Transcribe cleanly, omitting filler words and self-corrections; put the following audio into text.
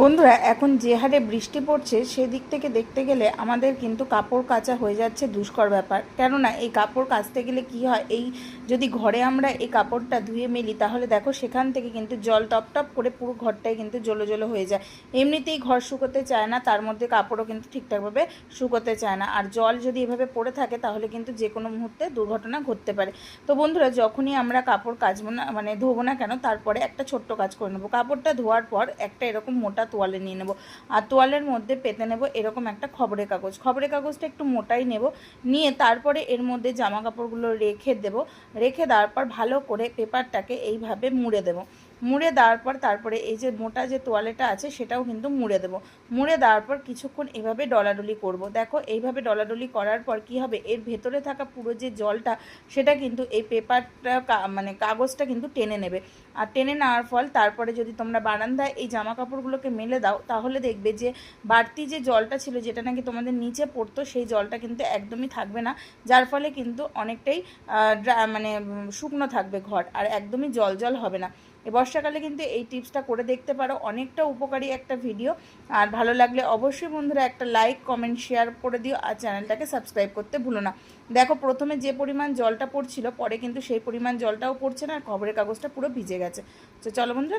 বন্ধুরা, এখন যে হারে বৃষ্টি পড়ছে সেদিক থেকে দেখতে গেলে আমাদের কিন্তু কাপড় কাচা হয়ে যাচ্ছে দুষ্কর ব্যাপার। কেননা এই কাপড় কাচতে গেলে কি হয়, এই যদি ঘরে আমরা এই কাপড়টা ধুয়ে মেলি তাহলে দেখো সেখান থেকে কিন্তু জল টপ টপ করে পুরো ঘরটাই কিন্তু জলো জলো হয়ে যায়। এমনিতেই ঘর শুকোতে চায় না, তার মধ্যে কাপড়ও কিন্তু ঠিকঠাকভাবে শুকোতে চায় না। আর জল যদি এভাবে পড়ে থাকে তাহলে কিন্তু যে কোনো মুহূর্তে দুর্ঘটনা ঘটতে পারে। তো বন্ধুরা, যখনই আমরা কাপড় কাচবো না, মানে ধোবো না কেন, তারপরে একটা ছোট্ট কাজ করে নেবো। কাপড়টা ধোয়ার পর একটা এরকম মোটা তোয়ালে নিয়ে নেব, আর তোয়ালের মধ্যে পেতে নেব এরকম একটা খবরের কাগজ। খবরের কাগজটা একটু মোটাই নেব, নিয়ে তারপরে এর মধ্যে জামা কাপড়গুলো রেখে দেব। রেখে দেওয়ার পর ভালো করে পেপারটাকে এইভাবে মুড়ে দেব। মুড়ে দেওয়ার পর তারপরে এই যে মোটা যে তোয়ালেটা আছে সেটাও কিন্তু মুড়ে দেব। মুড়ে দেওয়ার পর কিছুক্ষণ এভাবে ডলাডলি করব। দেখো এইভাবে ডলাডলি করার পর কি হবে, এর ভেতরে থাকা পুরো যে জলটা সেটা কিন্তু এই পেপারটা মানে কাগজটা কিন্তু টেনে নেবে। আর টেনে নেওয়ার ফল তারপরে যদি তোমরা বারান্দায় এই জামা কাপড়গুলোকে মেলে দাও তাহলে দেখবে যে বাড়তি যে জলটা ছিল, যেটা নাকি তোমাদের নিচে পড়তো, সেই জলটা কিন্তু একদমই থাকবে না। যার ফলে কিন্তু অনেকটাই মানে শুকনো থাকবে ঘর, আর একদমই জল জল হবে না। এই বর্ষাকালে কিন্তু এই টিপসটা করে দেখতে পারো, অনেকটা উপকারী একটা ভিডিও। আর ভালো লাগলে অবশ্যই বন্ধুরা একটা লাইক কমেন্ট শেয়ার করে দিও, আর চ্যানেলটাকে সাবস্ক্রাইব করতে ভুলো না। দেখো, প্রথমে যে পরিমাণ জলটা পড়ছিল, পরে কিন্তু সেই পরিমাণ জলটাও পড়ছে না, আর খবরের কাগজটা পুরো ভিজে গেছে। তো চলো বন্ধুরা।